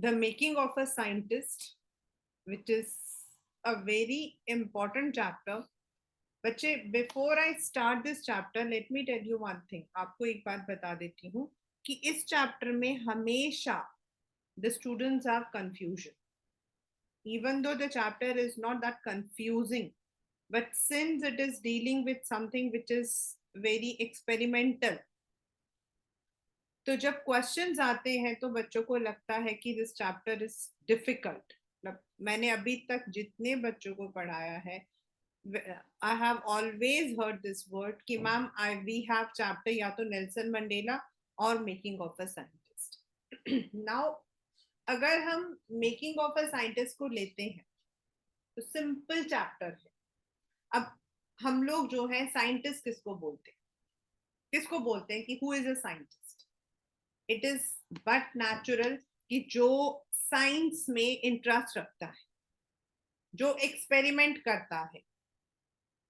The Making of a Scientist, which is a very important chapter. बच्चे, before I start this chapter let me tell you one thing. आपको एक बात बता देती हूँ कि इस चैप्टर में हमेशा the students have confusion. Even though the chapter is not that confusing, but since it is dealing with something which is very experimental, तो जब क्वेश्चंस आते हैं तो बच्चों को लगता है कि दिस चैप्टर इज डिफिकल्ट. मतलब मैंने अभी तक जितने बच्चों को पढ़ाया है, I have always heard this word कि मैम वी हैव चैप्टर या तो नेल्सन मंडेला और making of a scientist. Now अगर हम मेकिंग ऑफ अ साइंटिस्ट को लेते हैं तो सिंपल चैप्टर है. अब हम लोग जो है साइंटिस्ट किसको बोलते हैं, कि who is a scientist. It is but natural कि जो साइंस में इंटरेस्ट रखता है, जो एक्सपेरिमेंट करता है,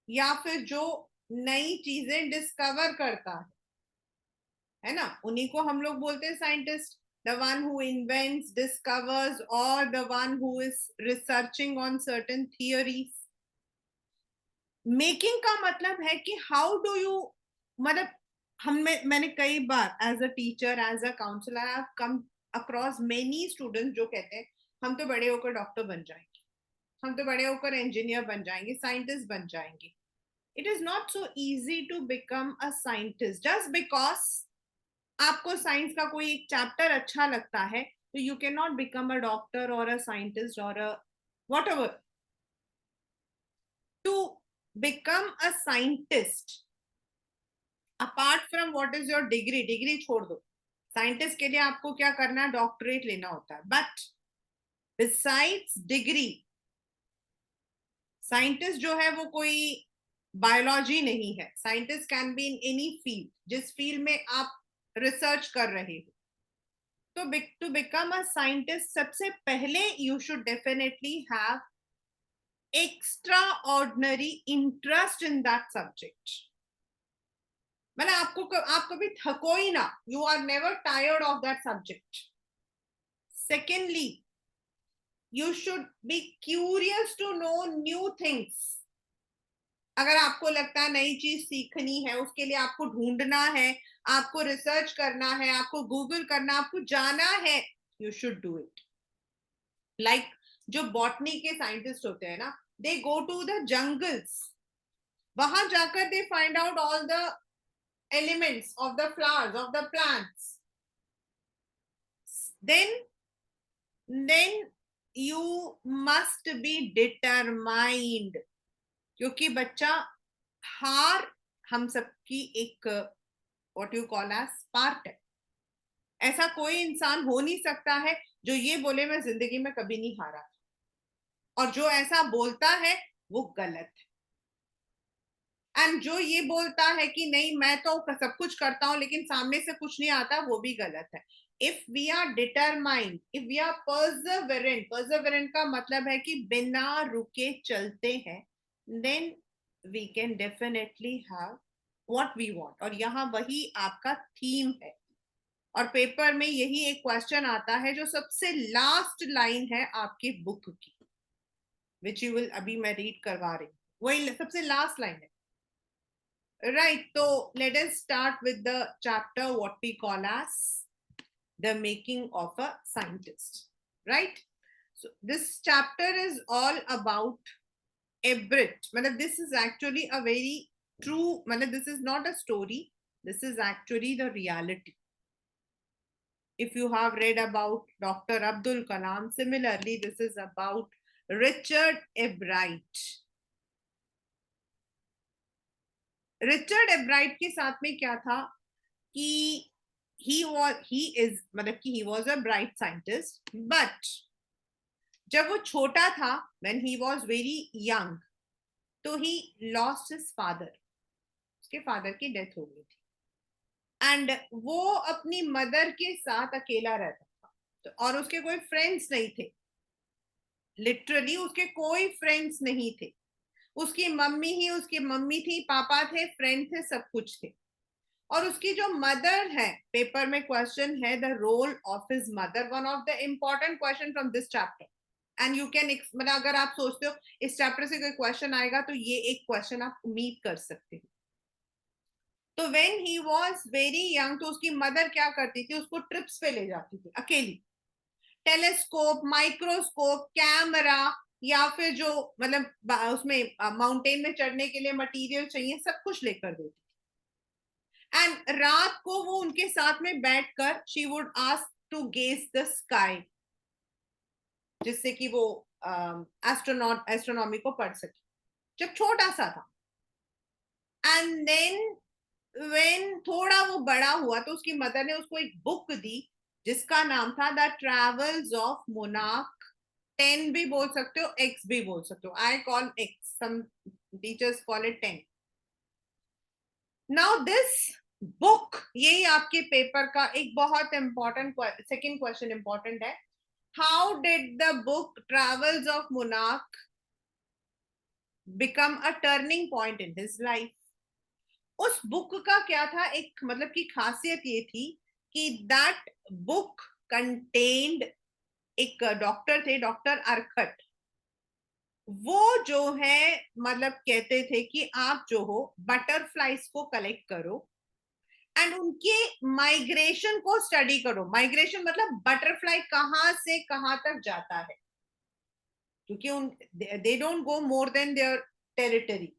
या फिर जो नई चीजें डिस्कवर करता है ना, उन्हीं को हम लोग बोलते हैं scientist. The one who invents, discovers, और the one who is researching on certain theories. Making का मतलब है कि हाउ डू यू, मतलब मैंने कई बार as a teacher, as a counsellor, I have come across many students जो कहते हैं हम तो बड़े होकर डॉक्टर बन जाएंगे, हम तो बड़े होकर इंजीनियर बन जाएंगे, साइंटिस्ट बन जाएंगे. It is not so easy to become a scientist just because आपको साइंस का कोई एक चैप्टर अच्छा लगता है. तो you can not become a doctor और अ साइंटिस्ट और a whatever. To become a scientist, apart from what is your degree छोड़ दो. साइंटिस्ट के लिए आपको क्या करना है, डॉक्टरेट लेना होता है. बट बिसाइड्स डिग्री, साइंटिस्ट जो है वो कोई बायोलॉजी नहीं है. Scientist can be in any field, जिस फील्ड में आप रिसर्च कर रहे हो. तो टू बिकम अ साइंटिस्ट सबसे पहले you should definitely have extraordinary interest in that subject. मतलब आप कभी थको ही ना, you are never tired of that subject. Secondly, you should be curious to know new things. अगर आपको लगता है नई चीज सीखनी है, उसके लिए आपको ढूंढना है, आपको रिसर्च करना है, आपको गूगल करना, आपको जाना है, you should do it. Like जो बॉटनी के साइंटिस्ट होते हैं ना, दे गो टू द जंगल्स. वहां जाकर they find out all the elements of the flowers, of the plants. then you must be determined. क्योंकि बच्चा, हार हम सबकी एक what you call as part है. ऐसा कोई इंसान हो नहीं सकता है जो ये बोले मैं जिंदगी में कभी नहीं हारा, और जो ऐसा बोलता है वो गलत है. एंड जो ये बोलता है कि नहीं मैं तो सब कुछ करता हूं लेकिन सामने से कुछ नहीं आता, वो भी गलत है. If we are determined, if we are perseverant, perseverant का मतलब है कि बिना रुके चलते हैं, then we can definitely have what we want. और यहाँ वही आपका थीम है. और पेपर में यही एक क्वेश्चन आता है जो सबसे लास्ट लाइन है आपकी बुक की, विच यू विल, अभी मैं रीड करवा रही हूँ, वही सबसे लास्ट लाइन है. Right, so let us start with the chapter what we call as the making of a scientist. Right? So this chapter is all about Everett. This is actually a very true, this is not a story, this is actually the reality. If you have read about Dr. Abdul Kalam, similarly, this is about Richard Everett. Richard एब्राइट के साथ में क्या था कि he was a bright scientist, but जब वो छोटा था, when he was very young, तो he lost his father. उसके फादर की डेथ हो गई थी. एंड वो अपनी मदर के साथ अकेला रहता था. तो और उसके कोई फ्रेंड्स नहीं थे, लिटरली उसके कोई फ्रेंड्स नहीं थे. उसकी मम्मी ही उसकी मम्मी थी, पापा थे, फ्रेंड थे, सब कुछ थे. और उसकी जो मदर है, पेपर में क्वेश्चन है the role of his mother, one of the important question from this chapter. And you can मतलब अगर आप सोचते हो इस चैप्टर से कोई क्वेश्चन आएगा तो ये एक क्वेश्चन आप उम्मीद कर सकते हो। तो when he was very young, तो उसकी मदर क्या करती थी, उसको ट्रिप्स पे ले जाती थी अकेली, टेलीस्कोप, माइक्रोस्कोप, कैमरा, या फिर जो मतलब उसमें माउंटेन में चढ़ने के लिए मटेरियल चाहिए सब कुछ लेकर देती। एंड रात को वो उनके साथ में बैठकर she would ask to gaze the sky, जिससे कि वो एस्ट्रोनॉमी को पढ़ सके जब छोटा सा था। एंड देन व्हेन थोड़ा वो बड़ा हुआ तो उसकी मदर ने उसको एक बुक दी जिसका नाम था द ट्रेवल्स ऑफ मोनार्क। 10 भी बोल सकते हो, एक्स भी बोल सकते हो, I call X, some teachers call it 10। Now this book, यही आपके पेपर का एक बहुत इंपॉर्टेंट सेकंड क्वेश्चन इंपॉर्टेंट है। How did the book travels of monarch become a turning point in his life? उस बुक का क्या था, एक मतलब की खासियत ये थी कि दैट बुक कंटेन्ड, एक डॉक्टर थे, डॉक्टर अरखट, वो जो है मतलब कहते थे कि आप जो हो बटरफ्लाइज को कलेक्ट करो एंड उनके माइग्रेशन को स्टडी करो। माइग्रेशन मतलब बटरफ्लाई कहां से कहां तक जाता है, क्योंकि उन they don't go more than their territory,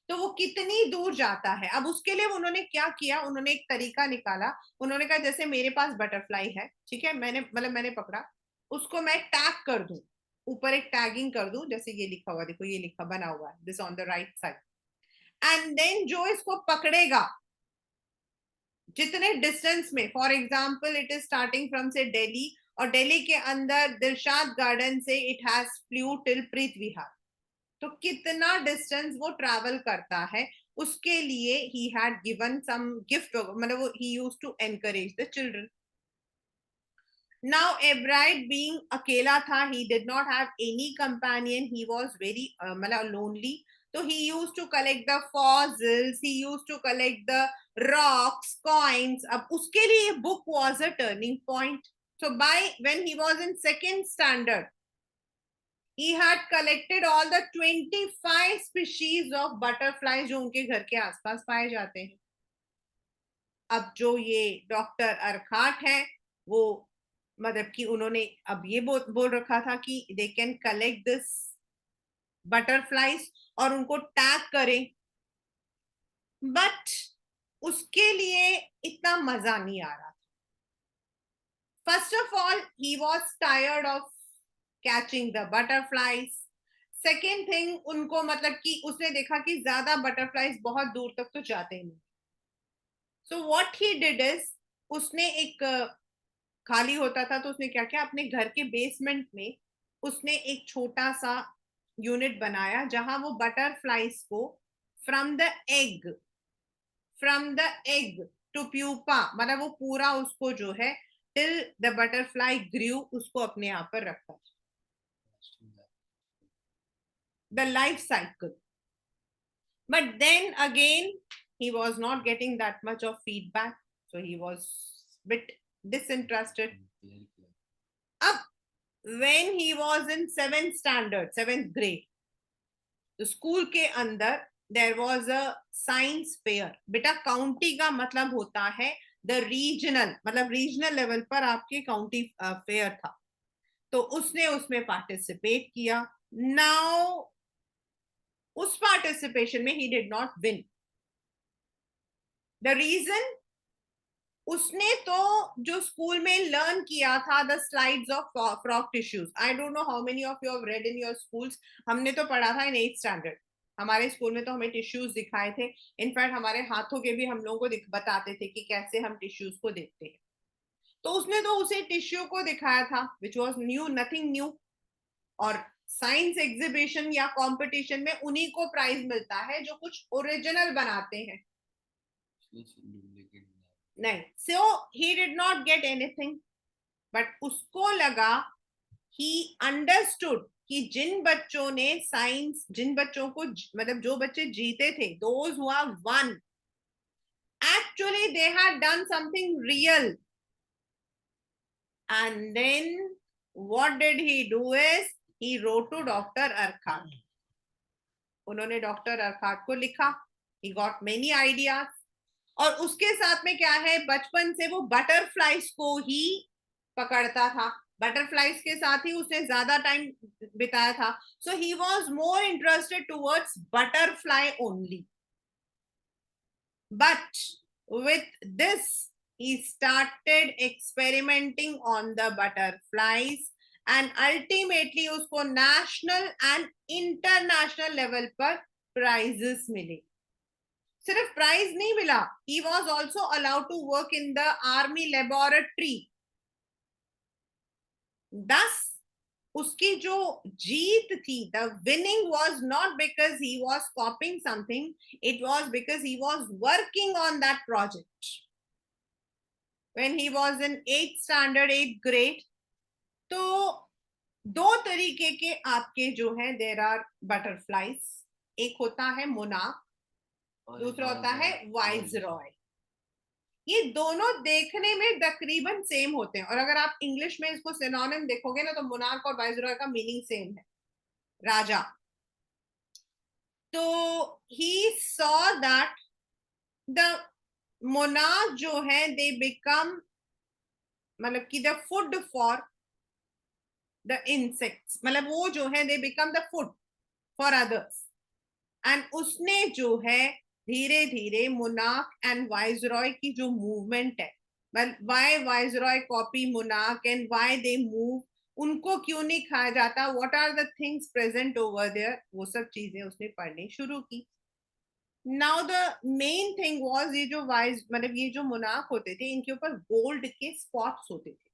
तो वो कितनी दूर जाता है। अब उसके लिए उन्होंने क्या किया, उन्होंने एक तरीका निकाला। उन्होंने कहा जैसे मेरे पास बटरफ्लाई है, ठीक है, मैंने पकड़ा, उसको मैं टैग कर दूं, ऊपर एक टैगिंग कर दूं, जैसे ये लिखा हुआ, देखो ये लिखा बना हुआ है, this on the right side. And then जो इसको पकड़ेगा जितने डिस्टेंस में, for example it is starting from से दिल्ली, और दिल्ली के अंदर दिलशाद गार्डन से it has flew till Preet Vihar, तो कितना डिस्टेंस वो ट्रैवल करता है, उसके लिए he had given some gift, मतलब वो he used to encourage the children. Now Ebright being अकेला था, he did not have any companion, he was very मतलब लोनली, तो he used to collect the fossils, he used to collect the rocks, coins। अब उसके लिए book was a turning point। So by when he was in second standard, he had collected all the 25 species of butterflies जो उनके घर के आसपास पाए जाते हैं। अब जो ये डॉक्टर अरखाट है, वो मतलब कि उन्होंने अब ये बोल रखा था कि they can collect this butterflies और उनको टैग करें, बट उसके लिए इतना मजा नहीं आ रहा। First of all he was tired of catching the butterflies. Second thing, उनको मतलब कि उसने देखा कि ज्यादा बटरफ्लाइज बहुत दूर तक तो जाते नहीं। So what he did is, उसने एक खाली होता था तो उसने क्या किया, अपने घर के बेसमेंट में उसने एक छोटा सा यूनिट बनाया जहां वो बटरफ्लाइज को from the egg from the egg to pupa, मतलब वो पूरा उसको जो है टिल द बटरफ्लाई ग्रू, उसको अपने यहाँ पर रखता था, the life cycle. But then again he was not getting that much of feedback, so he was bit disinterested। अब when he was in 7th standard, 7th grade, तो स्कूल के अंदर there was a science fair. बेटा county का मतलब होता है the regional, मतलब रीजनल लेवल पर आपके काउंटी फेयर था, तो उसने उसमें पार्टिसिपेट किया। नाउ उस पार्टिसिपेशन में ही did not win. The reason, उसने तो जो स्कूल में लर्न किया था the slides of frog tissues, I don't know how many of you have read in your schools, हमने तो पढ़ा था इन 8th स्टैंडर्ड, हमारे स्कूल में तो हमें टिश्यूज दिखाए थे, इनफैक्ट हमारे हाथों के भी हम लोगों को बताते थे कि कैसे हम टिश्यूज को देखते हैं। तो उसने तो उसे टिश्यू को दिखाया था which was new, nothing new. और साइंस एग्जीबिशन या कंपटीशन में उन्हीं को प्राइज मिलता है जो कुछ ओरिजिनल बनाते हैं। नहीं, so he did not get anything, but उसको लगा, ही अंडरस्टूड कि जिन बच्चों ने साइंस, जिन बच्चों को मतलब जो बच्चे जीते थे, those who have one, Actually, they had done something real. And then what did he do is he wrote to Dr. Arkat. उन्होंने डॉक्टर अरकात को लिखा. He got many ideas. और उसके साथ में क्या है, बचपन से वो बटरफ्लाइज को ही पकड़ता था. बटरफ्लाइज के साथ ही उसने ज्यादा टाइम बिताया था. So he was more interested towards butterfly only. But with this he started experimenting on the butterflies and ultimately उसको national and international level पर prizes मिले. सिर्फ प्राइज नहीं मिला, he was also allowed to work in the army laboratory. thus उसकी जो जीत थी, the winning was not because he was copying something, it was because he was working on that project. When he was in 8th standard 8th grade, तो दो तरीके के आपके जो है देर आर बटरफ्लाइज. एक होता है मोनाक, दूसरा होता है वाइसरॉय. ये दोनों देखने में तकरीबन सेम होते हैं, और अगर आप इंग्लिश में इसको सिनोनिम देखोगे ना तो मोनार्क और वाइसरॉय का मीनिंग सेम है, राजा. तो he saw that the monarch जो है दे बिकम, मतलब कि the food for the insects, मतलब वो जो है they become the food for others. And उसने जो है धीरे धीरे मोनार्क एंड वाइसरॉय की जो मूवमेंट है, why viceroy copy monarch and why they move, उनको क्यों नहीं खाया जाता, what are the things present over there, वो सब चीजें उसने पढ़नी शुरू की. Now the main thing was, ये जो वाइस मतलब ये जो मोनार्क होते थे इनके ऊपर गोल्ड के स्पॉट्स होते थे.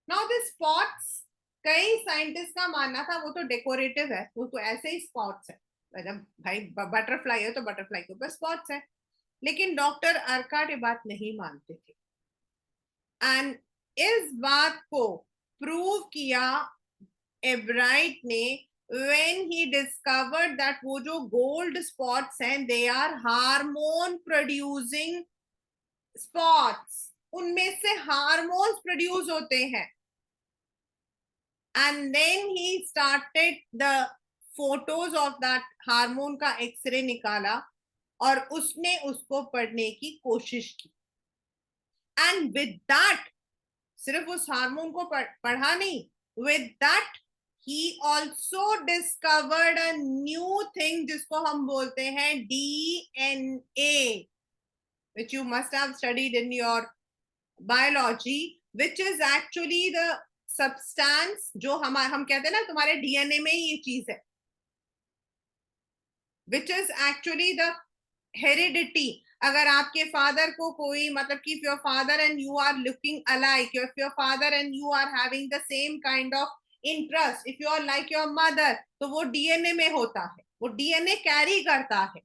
नाउ द स्पॉट्स, कई साइंटिस्ट का मानना था वो तो डेकोरेटिव है, वो तो ऐसे ही स्पॉट्स है, मतलब भाई बटरफ्लाई है तो बटरफ्लाई के ऊपर स्पॉट्स है. लेकिन डॉक्टर अर्काट ये बात नहीं मानते थे. एंड इस बात को प्रूव किया एब्राइट ने when he discovered that वो जो गोल्ड स्पॉट्स हैं they are hormone producing spots, उनमें से हार्मोन्स प्रोड्यूस होते हैं. and then he started the photos of that hormone का एक्सरे निकाला और उसने उसको पढ़ने की कोशिश की. एंड विद दैट, सिर्फ उस हार्मोन को पढ़ा नहीं, with that he also discovered a new thing जिसको हम बोलते हैं DNA, which you must have studied in your biology, which is actually the substance जो हम कहते हैं ना तुम्हारे डीएनए में ही ये चीज है, which is actually the heredity. अगर आपके फादर को कोई, मतलब कि if your father and you are looking alike, if your father and you are having the same kind of interest, if you are like your mother, तो वो DNA में होता है, वो डीएनए कैरी करता है.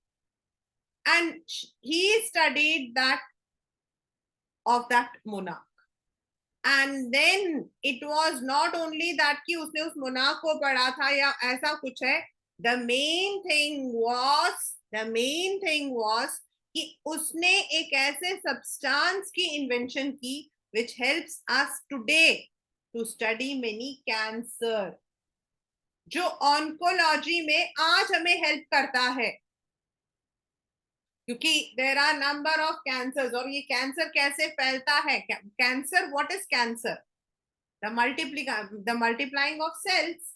and he studied that of that monarch. And then it was not only that कि उसने उस monarch को पढ़ा था या ऐसा कुछ है, the main thing was कि उसने एक ऐसे substance की invention की which helps us today to study many cancer, जो oncology में आज हमें help करता है. क्योंकि there are number of cancers, और ये कैंसर कैसे फैलता है, cancer, what is cancer, the multiplying of cells.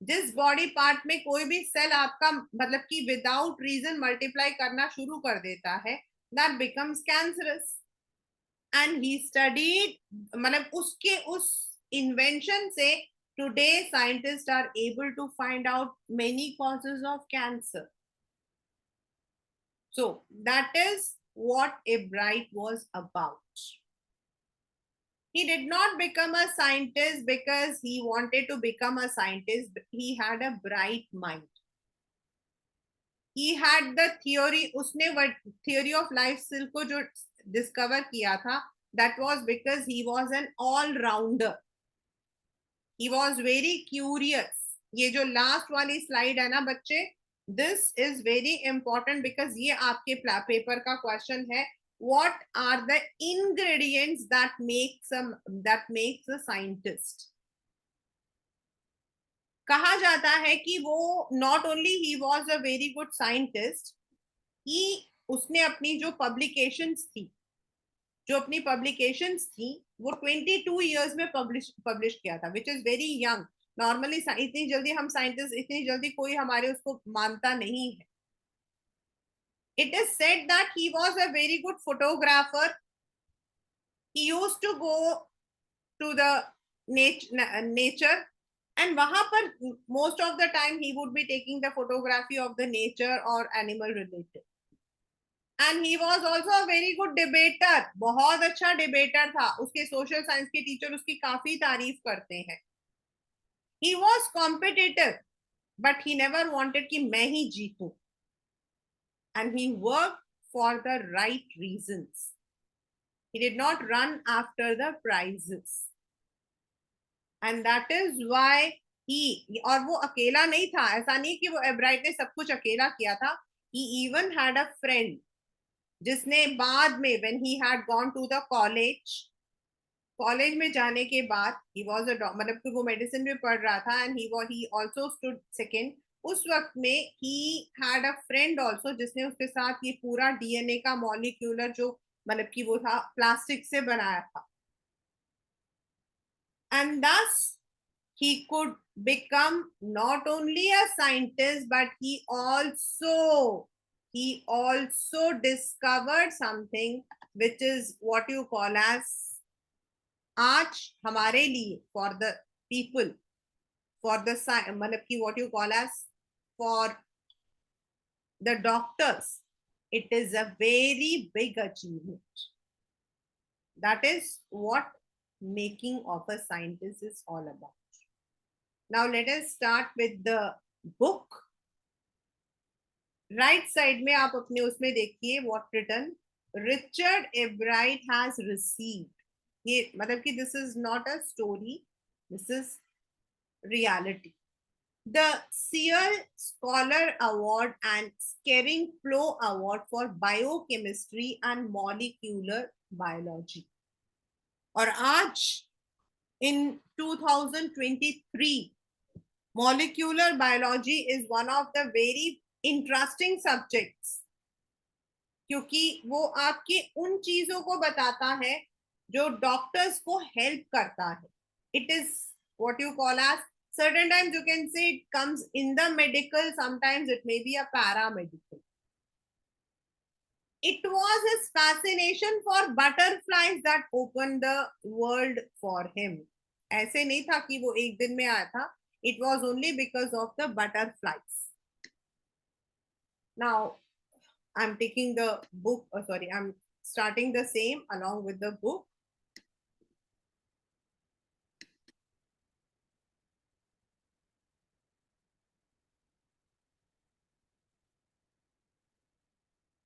जिस बॉडी पार्ट में कोई भी सेल आपका मतलब कि विदाउट रीजन मल्टीप्लाई करना शुरू कर देता है, that becomes cancerous. And he studied, मतलब उसके उस इन्वेंशन से today scientist are able to find out many causes of cancer. So that is what Ebright was about. He did not become a scientist because he wanted to become a scientist. He had a bright mind. He had the theory, उसने theory of life skill को जो discover किया था, that was because he was an all-rounder. He was very curious. ये जो last वाली slide है ना बच्चे, this is very important because ये आपके पेपर का क्वेश्चन है. what are the ingredients that makes a scientist? कहा जाता है कि वो not only he was a very good scientist, he उसने अपनी जो अपनी पब्लिकेशंस थी वो 22 years में पब्लिश किया था, which is very young. Normally इतनी जल्दी हम साइंटिस्ट, इतनी जल्दी कोई हमारे उसको मानता नहीं है. It is said that he was a very good photographer. He used to go to the nature, and वहां पर most of the time he would be taking the photography of the nature or animal related. And he was also a very good debater. बहुत अच्छा debater था. उसके social science के teacher उसकी काफी तारीफ करते हैं. he was competitive but he never wanted कि मैं ही जीतूं. and he worked for the right reasons. he did not run after the prizes. and that is why और वो अकेला नहीं था. ऐसा नहीं कि वो एब्राइट ने सब कुछ अकेला किया था. he even had a friend जिसने बाद में when he had gone to the college में जाने के बाद he was a मतलब कि वो मेडिसिन भी पढ़ रहा था and he also stood second. उस वक्त में he had a friend also जिसने उसके साथ ये पूरा डीएनए का मॉलिक्यूलर जो मतलब कि वो था प्लास्टिक से बनाया था. and thus he could become not only a scientist but he also discovered something which is what you call as आज हमारे लिए for the people, for the मतलब कि what you call as for the doctors, it is a very big achievement. That is what making of a scientist is all about. Now let us start with the book. Right side में आप अपने उसमें देखिए what written. Richard Ebright has received. ये मतलब कि this is not a story, this is reality. The Searle Scholar Award and Skering Plough Award for Biochemistry and Molecular Biology. और आज in 2023 molecular biology is one of the very interesting subjects क्योंकि वो आपके उन चीजों को बताता है जो डॉक्टर्स को हेल्प करता है. It is what you call as certain times you can say it comes in the medical, sometimes it may be a paramedical. It was his fascination for butterflies that opened the world for him. ऐसे नहीं था कि वो एक दिन में आया था. It was only because of the butterflies. Now I'm taking the book, sorry, I'm starting the same along with the book.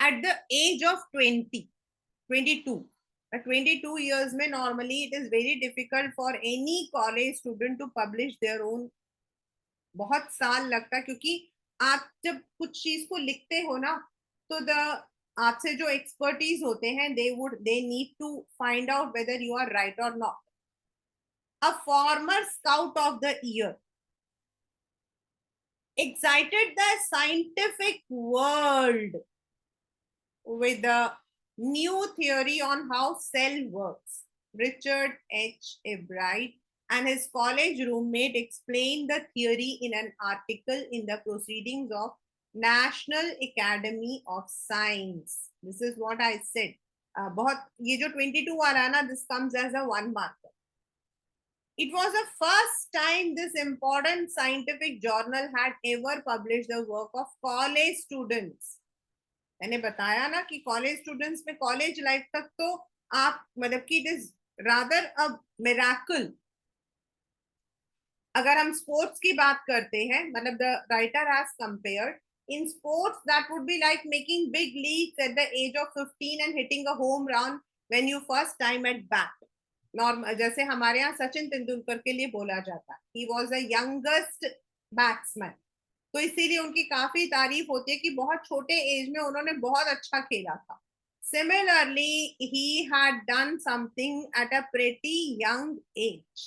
At the age of 22, at 22 years mein normally it is very difficult for any college student to publish their own. बहुत साल लगता है क्योंकि आप जब कुछ चीज को लिखते हो ना तो द आपसे जो एक्सपर्टीज होते हैं they need to find out whether you are right or not. A former scout of the year excited the scientific world with a new theory on how cell works. Richard H. Ebright and his college roommate explained the theory in an article in the Proceedings of National Academy of Science. This is what I said. बहुत ये जो 22 आ रहा है ना, this comes as a 1 marker. It was the first time this important scientific journal had ever published the work of college students. मैंने बताया ना कि कॉलेज स्टूडेंट्स में कॉलेज लाइफ तक तो आप मतलब कि it is rather a miracle. अगर हम स्पोर्ट्स की बात करते हैं मतलब the writer has compared in sports that would be like making big leaps at the age of 15 and hitting a home run when you first time at bat. Normal जैसे हमारे यहाँ सचिन तेंदुलकर के लिए बोला जाता है he was the youngest batsman. तो इसीलिए उनकी काफी तारीफ होती है कि बहुत छोटे एज में उन्होंने बहुत अच्छा खेला था. Similarly, he had done something at a pretty young age.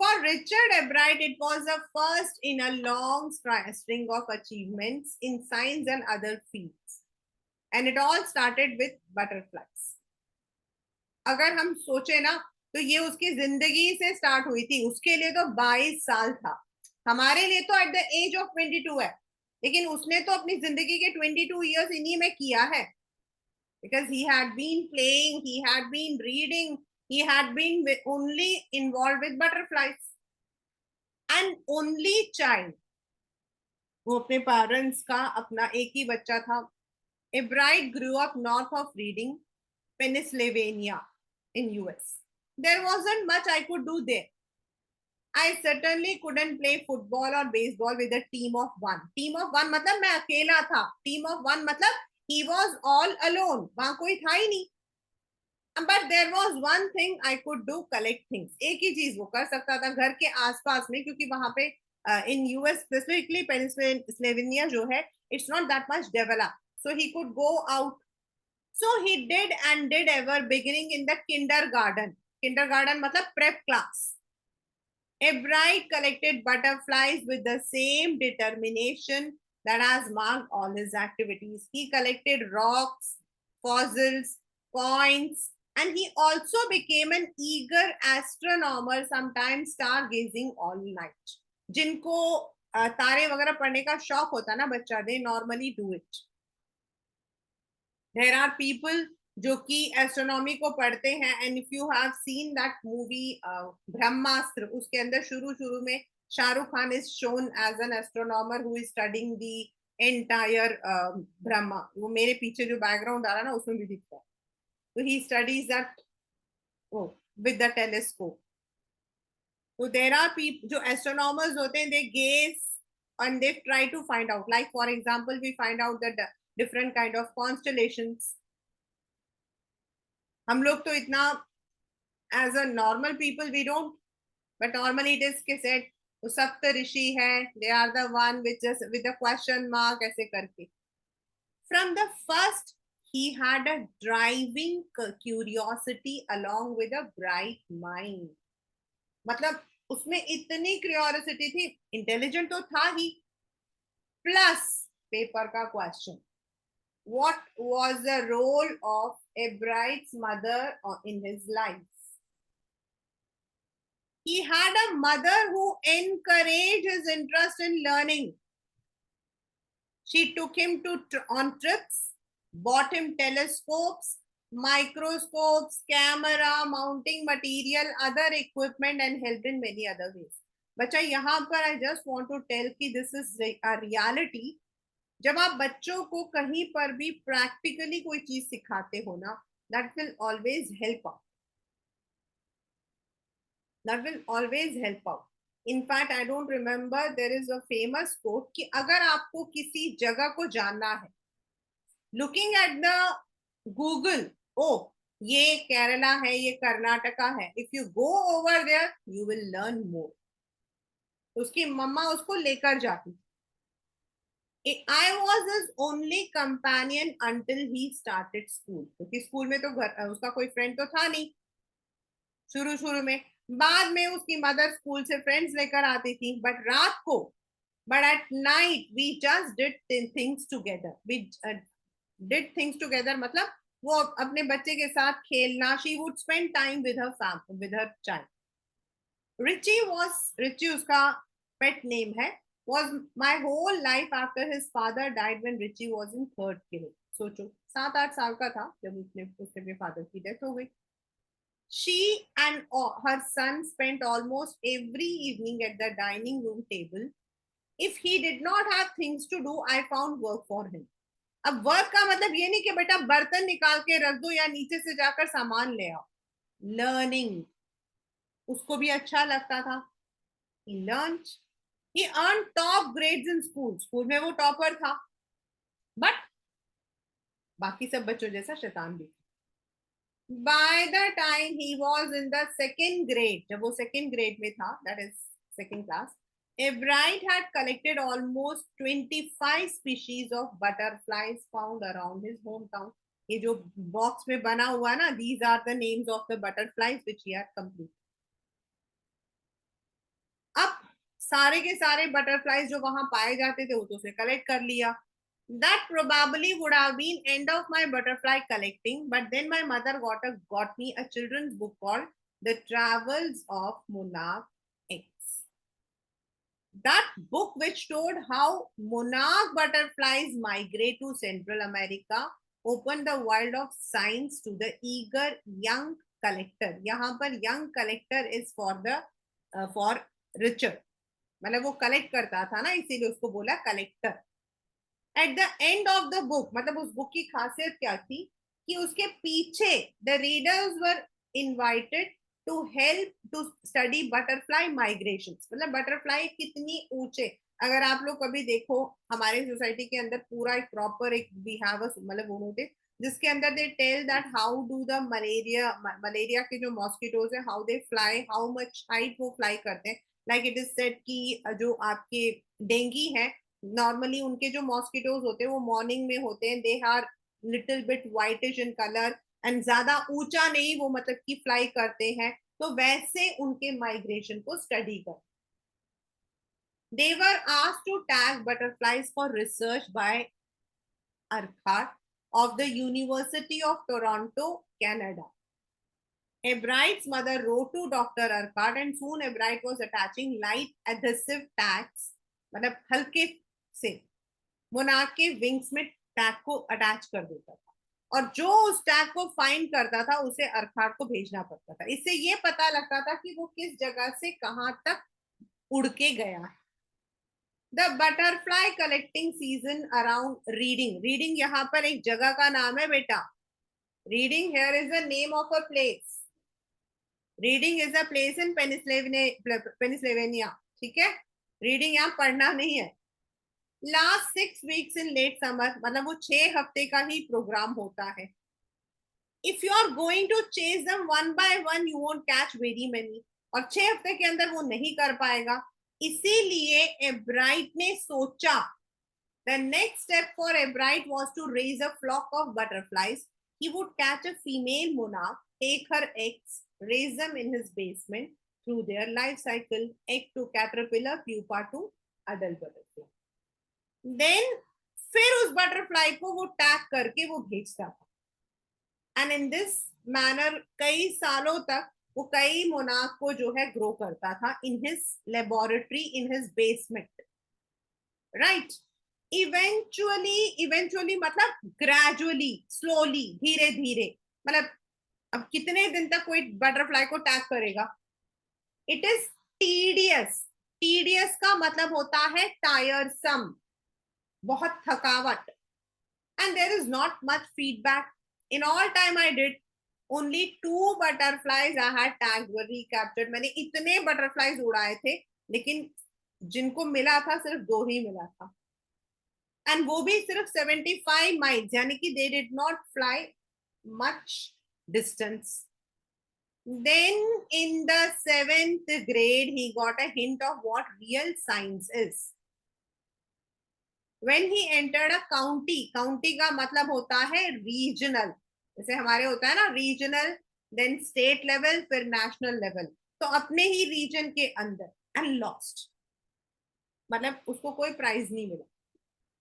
For Richard Ebright, it was the first in a long string of achievements in science and other fields. And it all started with butterflies. अगर हम सोचे ना तो ये उसकी जिंदगी से start हुई थी. उसके लिए तो 22 साल था. हमारे लिए तो एट द एज ऑफ 22 है, लेकिन उसने तो अपनी जिंदगी के 22 ईयर्स इन्हीं में किया है. Because he had been playing, he had been reading, he had been only involved with butterflies. And only child. वो अपने पेरेंट्स का अपना एक ही बच्चा था. Ebright grew up north of Reading, Pennsylvania, in US. There wasn't much I could do there. I certainly couldn't play football or baseball with a team of one. Team of one मतलब मैं अकेला था. Team of one मतलब he was all alone. वहां कोई था ही नहीं. But there was one thing I could do, collect things. एक ही चीज वो कर सकता था घर के आसपास में, क्योंकि वहां पे in US specifically Pennsylvania जो है, it's not that much developed, so he could go out. So he did and did ever, beginning in the kindergarten. Kindergarten मतलब prep class. Ebright collected butterflies with the same determination that has marked all his activities. He collected rocks, fossils, coins, and he also became an eager astronomer, sometimes stargazing all night. जिनको तारे वगैरह पढ़ने का शौक होता ना बच्चा, they normally do it. There are people जो कि एस्ट्रोनॉमी को पढ़ते हैं, and if you have seen that movie Brahmastra, उसके अंदर शुरू शुरू में Shahrukh Khan is shown as an astronomer who is studying the entire Brahma. वो मेरे पीछे जो बैकग्राउंड आ रहा है ना उसमें भी दिखता है. तो he studies that with the telescope. तो देर आर पीपल जो एस्ट्रोनॉमर्स होते हैं, दे gauge and they try to find out, like for example we find out the different kind of constellations. हम लोग तो इतना as a normal people we don't, but normally it is के said वो सप्त ऋषि है, they are the one which just with a question mark ऐसे करके. From the first he had a driving curiosity along with a bright mind. मतलब उसमें इतनी curiosity थी, इंटेलिजेंट तो था ही, प्लस पेपर का question. What was the role of Ebright's mother in his life? He had a mother who encouraged his interest in learning. She took him on trips, bought him telescopes, microscopes, camera, mounting material, other equipment, and helped in many other ways. बच्चा यहाँ पर I just want to tell कि this is a reality. जब आप बच्चों को कहीं पर भी प्रैक्टिकली कोई चीज सिखाते हो ना, that will always help out. That will always help out. In fact, I don't remember, there is a famous quote कि अगर आपको किसी जगह को जानना है, looking at the Google, oh, ये केरला है, ये कर्नाटका है, if you go over there, you will learn more. उसकी मम्मा उसको लेकर जाती. I was his only companion until he started school. क्योंकि स्कूल में तो घर उसका कोई फ्रेंड तो था नहीं शुरू शुरू में. बाद में उसकी मदर स्कूल से फ्रेंड्स लेकर आती थी, बट रात को, but at night we just did things together. We did things together मतलब वो अपने बच्चे के साथ खेलना. She would spend time with her child. Richie उसका पेट नेम है. Was my whole life after his father died when Richie was in third grade. सोचो 7-8 साल का था जब उसके फादर की डेथ हो गई. She and her son spent almost every evening at the dining room table. If he did not have things to do, I found work for him. अब वर्क का मतलब ये नहीं कि बेटा बर्तन निकाल के रख दो या नीचे से जाकर सामान ले आओ. लर्निंग उसको भी अच्छा लगता था. He learned. He earned top grades in school. School में वो टॉपर था, बट बाकी सब बच्चों जैसा शैतान भी था. By the time he was in the second grade, जब वो second grade में था, that is second class, Ebright had collected almost 25 species of butterflies found around his hometown. ये जो बॉक्स में बना हुआ ना, these are the names of the butterflies which he had completed. अब सारे के सारे बटरफ्लाईज जो वहां पाए जाते थे वो तो उसे कलेक्ट कर लिया. That probably would have been end of my butterfly collecting, but then my mother got me a children's book called The Travels of Monarch X. That book, which told how monarch butterflies migrate to Central America, opened the world of science to the eager young collector. यहाँ पर young collector is for Richard. मतलब वो collect करता था ना, इसीलिए उसको बोला collector. At the end of the book, मतलब उस बुक की खासियत क्या थी कि उसके पीछे the readers were invited to help to study butterfly migration. मतलब बटरफ्लाई कितनी ऊंचे, अगर आप लोग कभी देखो हमारे सोसाइटी के अंदर पूरा एक प्रॉपर एक वी हैव मतलब वो नोटिस जिसके अंदर they tell that how do the malaria के जो मॉस्किटोज है how they fly, how much height वो फ्लाई करते हैं. लाइक इट इज सेड कि जो आपके डेंगी है नॉर्मली उनके जो मॉस्किटोज होते हैं वो मॉर्निंग में होते हैं, they are little bit whitish in colour and ज्यादा ऊंचा नहीं वो मतलब कि फ्लाई करते हैं. तो वैसे उनके माइग्रेशन को स्टडी कर. They were asked to tag butterflies for research by Urquhart of the University of Toronto, Canada. Ebright's mother wrote to Dr. Urquhart and soon Ebright was attaching light adhesive tags, मतलब हल्के से monarch के wings में tag को attach कर देता था और जो उस टैग को फाइंड करता था उसे अर्काट को भेजना पड़ता था. इससे ये पता लगता था कि वो किस जगह से कहां तक उड़ के गया है. The butterfly collecting season around Reading. Reading यहाँ पर एक जगह का नाम है बेटा. Reading here is the name of a place. Reading is a place in Pennsylvania. ठीक है, रीडिंग यहाँ पढ़ना नहीं है. Last 6 weeks in late summer, मतलब वो 6 हफ्ते का ही प्रोग्राम होता है. If you are going to chase them one by one you won't catch very many. और 6 हफ्ते के अंदर वो नहीं कर पाएगा. इसीलिए एब्राइट ने सोचा the next step for Ebright was to raise a flock of butterflies. He would catch a female monarch, take her eggs, raise them in his basement through their life cycle, egg to caterpillar, pupa to adult butterfly. Then फिर उस butterfly को वो tag करके वो भेजता था. And in this manner कई सालों तक वो कई मोनार्क को जो है ग्रो करता था in his laboratory, in his basement. Right. Eventually मतलब ग्रेजुअली, स्लोली, धीरे धीरे. मतलब अब कितने दिन तक कोई बटरफ्लाई को टैग करेगा. It is tedious. टीडियस का मतलब होता है टायरसम, बहुत थकावट. And there is not much feedback. In all time I did only 2 butterflies I had tagged were recaptured. मैंने इतने बटरफ्लाईज उड़ाए थे लेकिन जिनको मिला था सिर्फ 2 ही मिला था. एंड वो भी सिर्फ 75 माइल्स, यानी कि they did not fly much distance. Then in the 7th grade he got a hint of what real science is. When he entered a county, county का मतलब होता है regional, जैसे हमारे होता है ना regional, then state level, फिर national level. तो अपने ही region के अंदर, and lost, मतलब उसको कोई प्राइज नहीं मिला.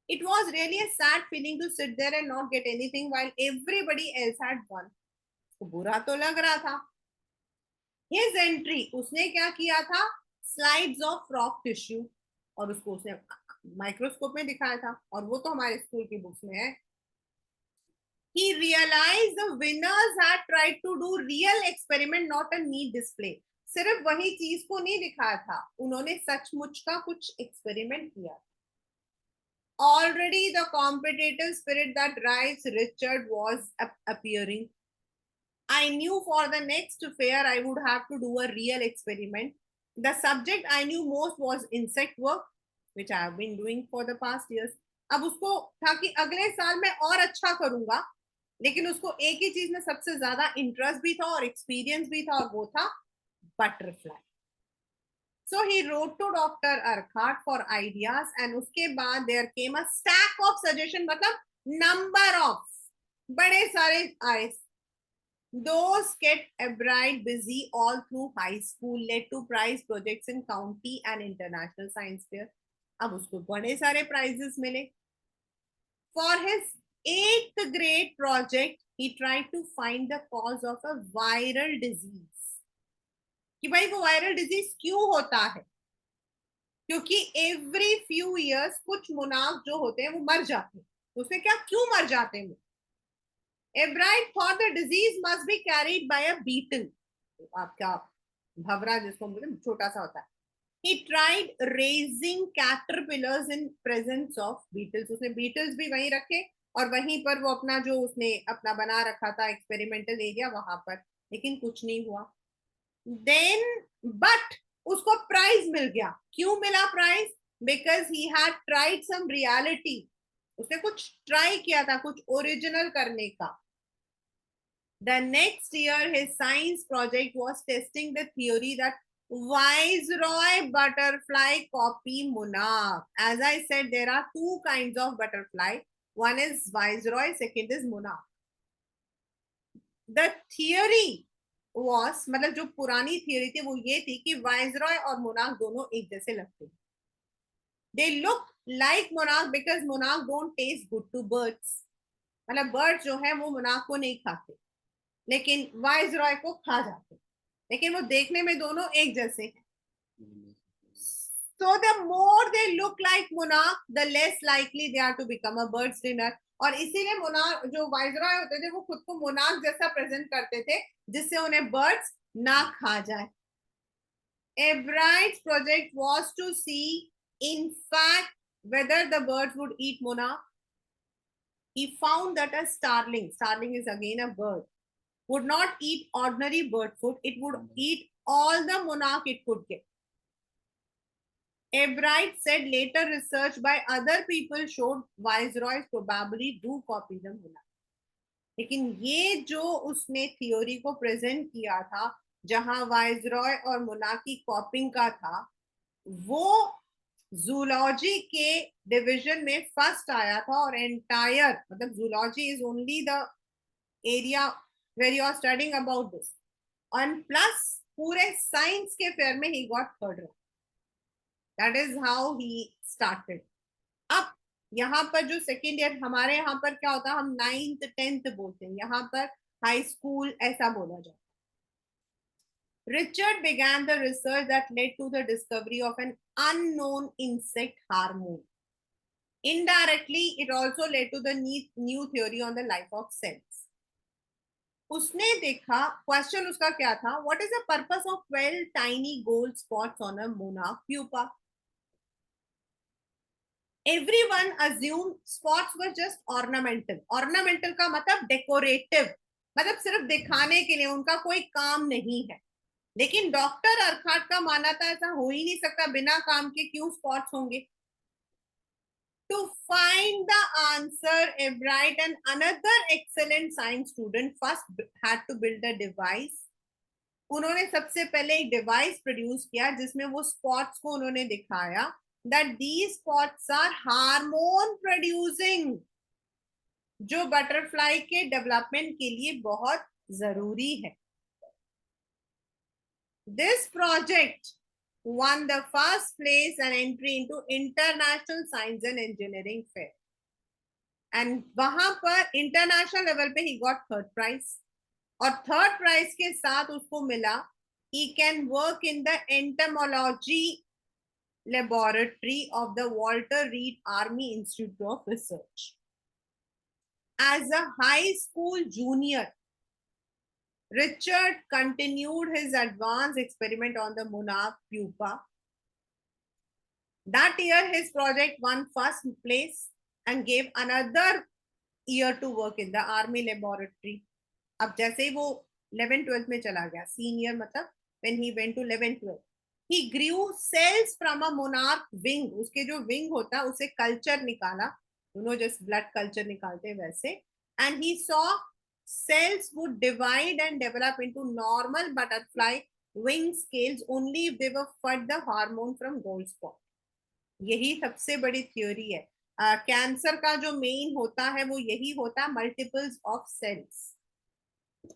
It was really a sad feeling to sit there and not get anything while everybody else had won. तो बुरा तो लग रहा था. His entry, उसने क्या किया था, स्लाइड्स ऑफ फ्रॉक टिश्यू, और उसको उसने माइक्रोस्कोप में दिखाया था और वो तो हमारे स्कूल की बुक्स में है. He realized the winners had tried to do real experiment, not a neat display. सिर्फ वही चीज को नहीं दिखाया था, उन्होंने सचमुच का कुछ एक्सपेरिमेंट किया. Already the competitive spirit that drives Richard was appearing. I knew for the next fair I would have to do a real experiment. The subject I knew most was insect work, which I have been doing for the past years. अब उसको था कि अगले साल मैं और अच्छा करूंगा, लेकिन उसको एक ही चीज में सबसे ज्यादा इंटरेस्ट भी था और एक्सपीरियंस भी था, और वो था butterfly. So he wrote to Dr. Urquhart for ideas, and उसके बाद there came a stack of suggestion, मतलब number of बड़े सारे आए. Those kept Ebright busy all through high school, led to prize projects in county and international science fair. अब उसको बड़े सारे prizes मिले. For his 8th grade project, he tried to find the cause of a viral disease. कि भाई वो viral disease क्यों होता है, क्योंकि एवरी फ्यू इयर्स कुछ मुनाफ जो होते हैं वो मर जाते हैं. तो उसमें क्या, क्यों मर जाते हैं? Ebright thought the disease must be carried by a beetle. आपका भवरा जिसको मतलब छोटा सा होता है. He tried raising caterpillars in presence of beetles. उसने beetles भी वहीं रखे और वहीं पर वो अपना जो उसने अपना बना रखा था एक्सपेरिमेंटल एरिया वहां पर, लेकिन कुछ नहीं हुआ. देन बट उसको प्राइज मिल गया. क्यों मिला prize? Because he had tried some reality. उसने कुछ ट्राई किया था, कुछ ओरिजिनल करने का. The next year his science project was testing the theory that Viceroy butterfly copy monarch. As I said, there are two kinds of butterfly. One is Viceroy, second is monarch. The theory was, मतलब जो पुरानी theory थी वो ये थी कि viceroy और monarch दोनों एक जैसे लगते हैं. They look like monarch because monarch don't taste good to birds. मतलब बर्ड जो है वो मोनार्क को नहीं खाते, लेकिन वाइसरॉय को खा जाते, लेकिन वो देखने में दोनों एक जैसे हैं. So the more they look like monarch, the less likely they are to become a bird's dinner. और इसीलिए मोनार्क जो वाइसरॉय होते थे वो खुद को मोनार्क जैसा प्रेजेंट करते थे, जिससे उन्हें बर्ड्स ना खा जाए. Ebright's project was to see, in fact, whether the birds would eat monarch. He found that a starling is again a bird, would not eat ordinary bird food. It would eat all the monarch it could get. Ebright said later research by other people showed viceroys probably do copy the monarch. लेकिन ये जो उसने theory को present किया था जहां viceroy और monarch की कॉपिंग का था, वो जूलॉजी के डिवीजन में फर्स्ट आया था. और एंटायर मतलब zoology is only the area where you are studying about this, and plus पूरे साइंस के फेयर में he got third rank. That is how he started. अब यहाँ पर जो सेकेंड ईयर, हमारे यहाँ पर क्या होता है, हम 9th 10th बोलते हैं, यहाँ पर हाई स्कूल ऐसा बोला जाता है. Richard began the research that led to the discovery of an unknown insect hormone. Indirectly, it also led to the new theory on the life of cells. उसने देखा, क्वेश्चन उसका क्या था, what is the purpose of 12 tiny gold spots on a monarch pupa? Everyone assumed spots were just ornamental. Ornamental का मतलब decorative, मतलब सिर्फ दिखाने के लिए, उनका कोई काम नहीं है. लेकिन डॉक्टर अर्काट का मानना था ऐसा हो ही नहीं सकता, बिना काम के क्यों स्पॉट्स होंगे. To find the answer, Ebright and another excellent science student first had to build a device. उन्होंने सबसे पहले एक डिवाइस प्रोड्यूस किया जिसमें वो स्पॉट्स को उन्होंने दिखाया that these spots are hormone producing, जो बटरफ्लाई के डेवलपमेंट के लिए बहुत जरूरी है. This project won the first place and entry into International Science and Engineering Fair. And वहां पर इंटरनेशनल लेवल पे he got third prize. और थर्ड प्राइज के साथ उसको मिला he can work in the entomology laboratory of the Walter Reed Army Institute of Research. As a high school junior, Richard continued his advanced experiment on the monarch pupa. That year, his project won first place and gave another year to work in the army laboratory. अब जैसे ही वो 11th-12th में चला गया, senior मतलब when he went to 11th-12th, he grew cells from a monarch wing. उसके जो wing होता है उसे कल्चर निकाला, जैसे ब्लड कल्चर निकालते हैं वैसे, and he saw cells would divide and develop into normal butterfly wing scales only if they were fed the hormone from gold spot. यही सबसे बड़ी थ्योरी है. कैंसर का जो मेन होता है वो यही होता है, मल्टीपल्स ऑफ सेल्स.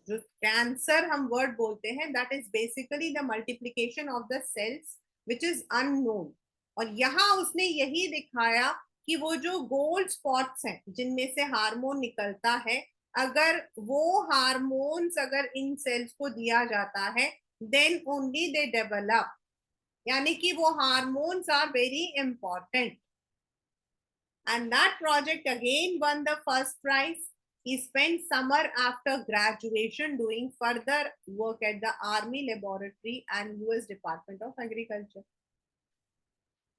जो कैंसर हम वर्ड बोलते हैं, that is basically the multiplication of the cells which is unknown. और यहाँ उसने यही दिखाया कि वो जो गोल्ड स्पॉट्स हैं जिनमें से हार्मोन निकलता है, अगर वो हार्मोन्स अगर इन सेल्स को दिया जाता है, देन ओनली दे डेवलप. यानी कि वो hormones are very important. And that project again won the first prize. He spent summer after graduation doing further work at the Army Laboratory and US Department of Agriculture.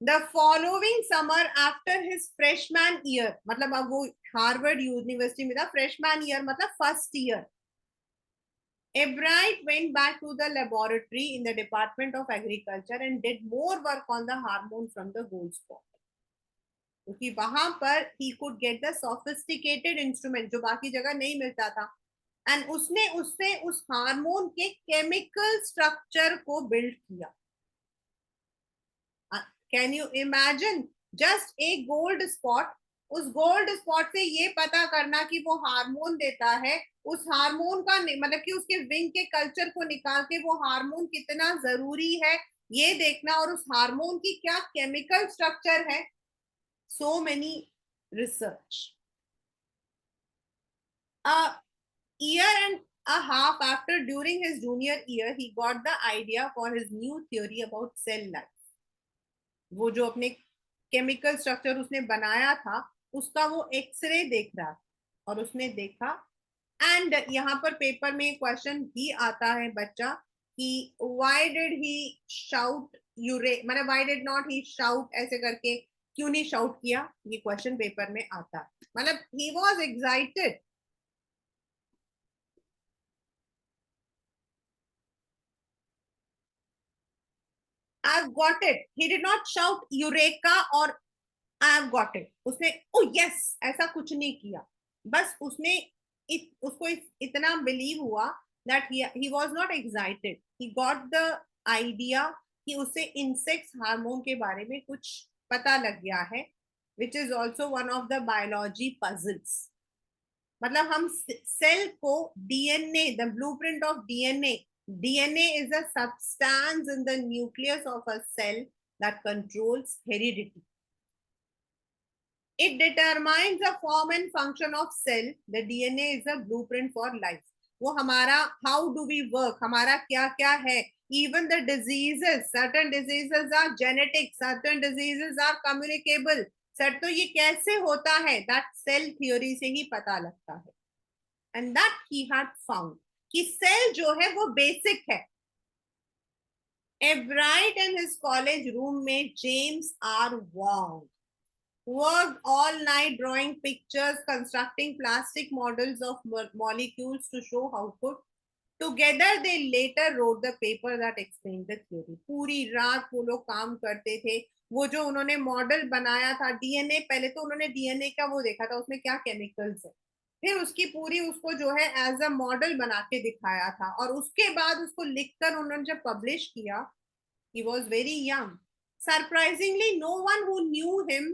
The following summer after his freshman year, मतलब अब वो Harvard university में था, freshman year मतलब first year, Ebright went back to the laboratory in the Department of Agriculture and did more work on the hormone from the gold spot. क्योंकि वहां पर he could get the sophisticated instrument जो बाकी जगह नहीं मिलता था, एंड उसने उससे उस हार्मोन के केमिकल स्ट्रक्चर को बिल्ड किया. Can you imagine just a gold spot, उस गोल्ड स्पॉट से ये पता करना कि वो हार्मोन देता है, उस हार्मोन का मतलब कि उसके विंग के कल्चर को निकाल के वो हार्मोन कितना जरूरी है ये देखना, और उस हार्मोन की क्या केमिकल स्ट्रक्चर है. So many research. A year and a half after, during his junior year, he got the idea for his new theory about cell life. वो जो अपने केमिकल स्ट्रक्चर उसने बनाया था उसका वो एक्सरे देख रहा था, और उसने देखा. एंड यहाँ पर पेपर में क्वेश्चन भी आता है बच्चा कि व्हाई डिड ही शाउट यूरे, मतलब why did not he shout, ऐसे करके क्यों नहीं शाउट किया, ये क्वेश्चन पेपर में आता. मतलब he was excited. I have got it. He did not shout eureka और आई हैव गॉट इट. उसने ओ यस ऐसा कुछ नहीं किया. बस उसने उसको इतना बिलीव हुआ that he was not excited. He got the idea कि उसे इंसेक्ट्स हार्मोन के बारे में कुछ पता लग गया है, which is also one of the biology puzzles. मतलब हम सेल को DNA, the blueprint of DNA is a substance in the nucleus of a cell that controls heredity. It determines the form and function of cell. The DNA is a blueprint for life. वो हमारा how do we work, हमारा क्या क्या है. Even the diseases, certain diseases are genetic, certain diseases are communicable. Sir तो ये कैसे होता है, दैट सेल थ्योरी से ही पता लगता है. And that he had found कि सेल जो है वो बेसिक है. Ebright and his college roommate James R Wong worked all night drawing pictures, constructing plastic models of molecules to show output. Together they later wrote the paper that explained the theory. पूरी रात वो लोग काम करते थे. वो जो उन्होंने मॉडल बनाया था डीएनए, पहले तो उन्होंने डीएनए का वो देखा था उसमें क्या केमिकल्स है, फिर उसकी पूरी उसको जो है एज अ मॉडल बना के दिखाया था, और उसके बाद उसको लिखकर उन्होंने जब पब्लिश किया, he was very young. Surprisingly, no one who knew him.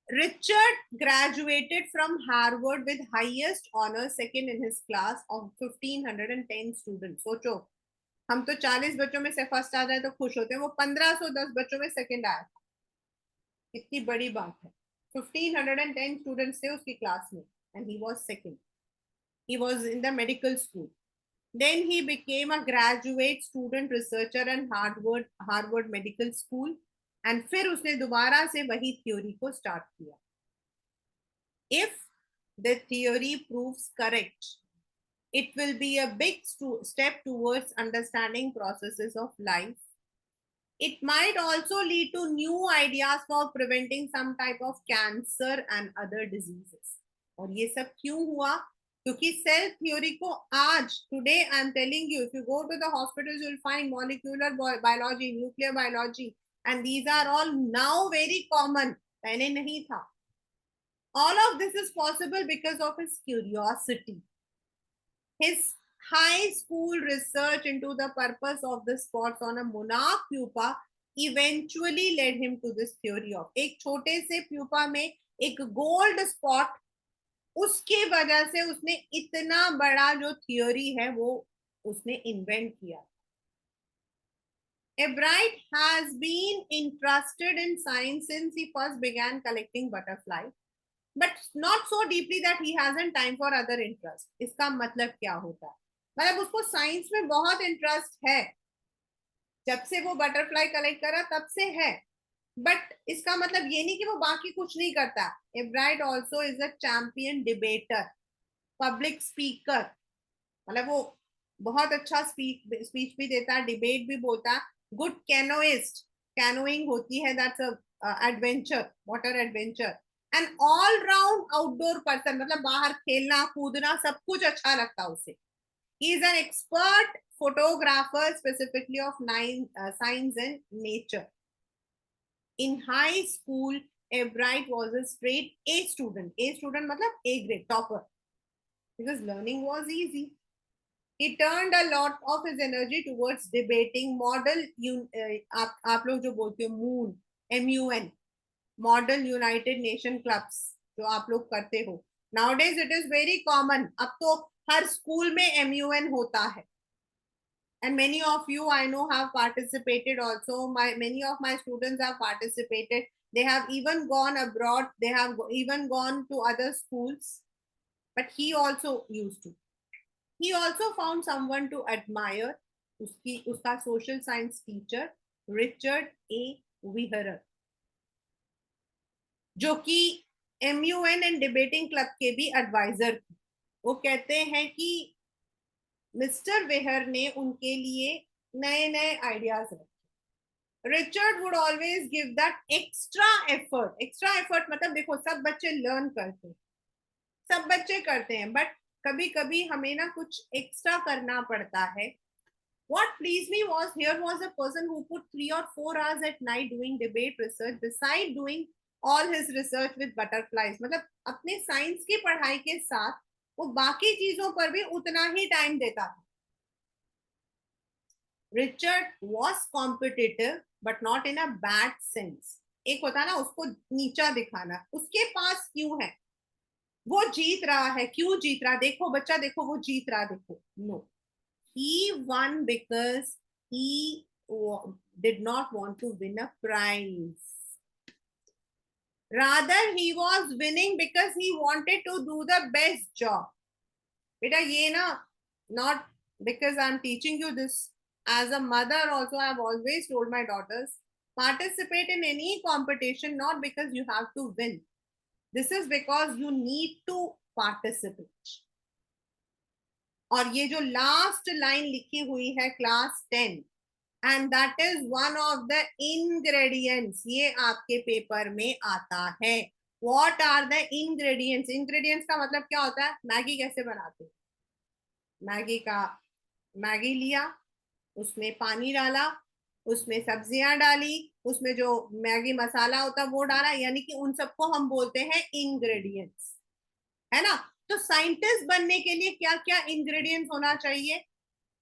Richard graduated from Harvard with highest honor, second in his class of 1510 students. सोचो, हम तो 40 बच्चों में से फर्स्ट आ जाए तो खुश होते हैं, वो 1510 बच्चों में सेकंड आया था. कितनी बड़ी बात है. 1510 स्टूडेंट्स थे उसकी क्लास में and he was second. He was in the medical school. Then he became a graduate student researcher in Harvard Medical School. And फिर उसने दोबारा से वही थ्योरी को स्टार्ट किया. If the theory proves correct, it will be a big step towards understanding processes of life. It might also lead to new ideas for preventing some type of cancer and other diseases. और ये सब क्यों हुआ? क्योंकि cell theory को आज today I am telling you, if you go to the hospitals you will find molecular biology, nuclear biology, and these are all now very common. पहले नहीं था. All of this is possible because of his curiosity. His high school research into the purpose of the spots on a monarch pupa eventually led him to this theory of, एक छोटे से pupa में एक gold spot, उसके वजह से उसने इतना बड़ा जो थियोरी है वो उसने इन्वेंट किया. Ebright has been interested in science since he first began collecting butterflies, but not so deeply that he hasn't time for other interests. इसका मतलब क्या होता है? मतलब उसको साइंस में बहुत इंटरेस्ट है, जब से वो बटरफ्लाई कलेक्ट करा तब से है, बट इसका मतलब ये नहीं कि वो बाकी कुछ नहीं करता. Ebright also is a champion debater, public speaker, मतलब वो बहुत अच्छा स्पीच भी देता है, डिबेट भी बोलता है, गुड कैनोइस्ट, कैनोइंग होती है, that's adventure, water adventure, and all round outdoor person, मतलब बाहर खेलना कूदना सब कुछ अच्छा लगता है उसे. He is an expert photographer specifically of science and nature. In high school, Ebright was a straight A student. A student matlab A grade, topper, because learning was easy. He turned a lot of his energy towards debating model. आप लोग जो बोलते हो moon, MUN, model United nation clubs, जो आप लोग करते हो. Nowadays it is very common. अब तो हर स्कूल में MUN होता है. And many of you I know have participated also. Many of my students have participated. They have even gone abroad. They have even gone to other schools. But he also used to. He also found someone to admire. Uska social science teacher, Richard A. Wheeler, जो कि MUN and debating club के भी adviser थे. वो कहते हैं कि mister वेहर ने उनके लिए नए नए आइडियाज रखे. Richard would always give that extra effort. Extra effort मतलब देखो, सब बच्चे लर्न करते हैं, सब बच्चे करते हैं, बट कभी कभी हमें ना कुछ एक्स्ट्रा करना पड़ता है. What pleased me was here was a person who put 3 or 4 hours at night doing debate research beside doing all his research with butterflies. मतलब अपने साइंस की पढ़ाई के साथ वो बाकी चीजों पर भी उतना ही टाइम देता था. Richard was competitive but not in a bad sense. एक होता ना उसको नीचा दिखाना, उसके पास क्यों है, वो जीत रहा है, क्यों जीत रहा, देखो बच्चा देखो वो जीत रहा, देखो. No, he won because he did not want to win a prize. Rather, he was winning because he wanted to do the best job. Beta, ye na, not because I'm teaching you this. As a mother, also, I've always told my daughters, participate in any competition not because you have to win. This is because you need to participate. और ये जो last line लिखी हुई है class 10, and that is one of the ingredients, ये आपके paper में आता है. What are the ingredients? Ingredients का मतलब क्या होता है? मैगी कैसे बनाते हैं? मैगी लिया, उसमें पानी डाला, उसमें सब्जियां डाली, उसमें जो मैगी मसाला होता है वो डाला, यानी कि उन सबको हम बोलते हैं इंग्रेडिएंट्स, है ना. तो साइंटिस्ट बनने के लिए क्या क्या इंग्रेडिएंट्स होना चाहिए?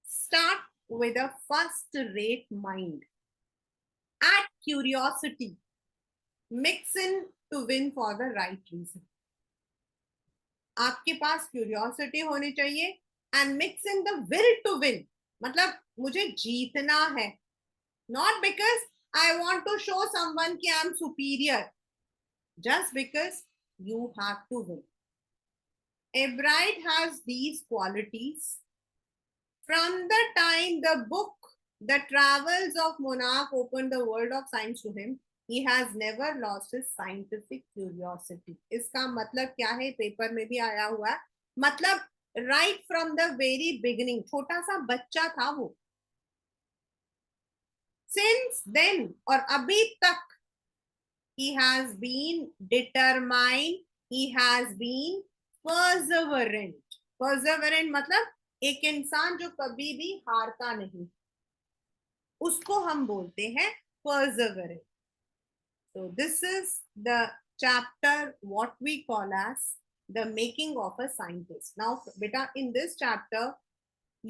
Start with a first rate mind, add curiosity, mix in to win for the right reason. आपके पास क्यूरियोसिटी होनी चाहिए, and mix in the will to win, मतलब मुझे जीतना है, not because I want to show someone कि I am superior, just because you have to win. Ebright has these qualities. From the time the book The Travels of Monarch opened the world of science to him, he has never lost his scientific curiosity. इसका मतलब क्या है? Paper में भी आया हुआ है. मतलब right from the very beginning, छोटा सा बच्चा था वो. Since then, और अभी तक, he has been determined, he has been perseverant. Perseverant मतलब एक इंसान जो कभी भी हारता नहीं, उसको हम बोलते हैं perseverant. So this is the chapter what we call as the making of a scientist. Now beta, in this chapter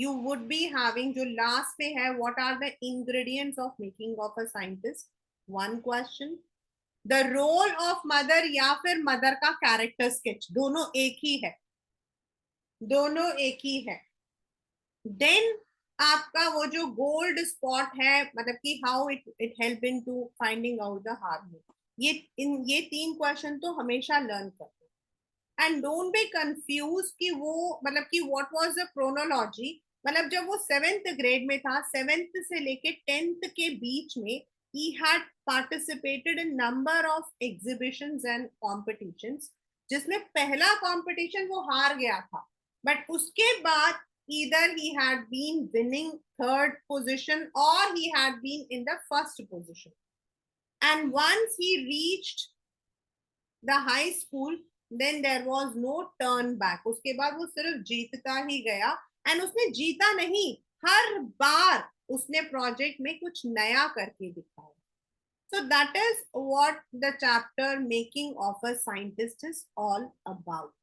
you would be having, जो last में है, what are the ingredients of making of a scientist? One question. The role of mother या फिर mother का character sketch, दोनों एक ही है, दोनों एक ही है. Then आपका वो जो गोल्ड स्पॉट है, मतलब कि how it help in to finding out the hormone, ये 3 क्वेश्चन तो हमेशा लर्न करते हैं. एंड डोंट बी कंफ्यूज कि वो, मतलब कि व्हाट वाज द क्रोनोलॉजी. मतलब जब वो 7th ग्रेड में था, 7th से लेके 10th के बीच में, he had participated in number of exhibitions and competitions, जिसमें पहला कंपटीशन वो हार गया था, बट उसके बाद either he had been winning 3rd position or he had been in the 1st position. And once he reached the high school, then there was no turn back. उसके बाद वो सिर्फ जीतता ही गया. एंड उसने जीता नहीं, हर बार उसने प्रोजेक्ट में कुछ नया करके दिखाया. So that is what the chapter making of a scientist is all about.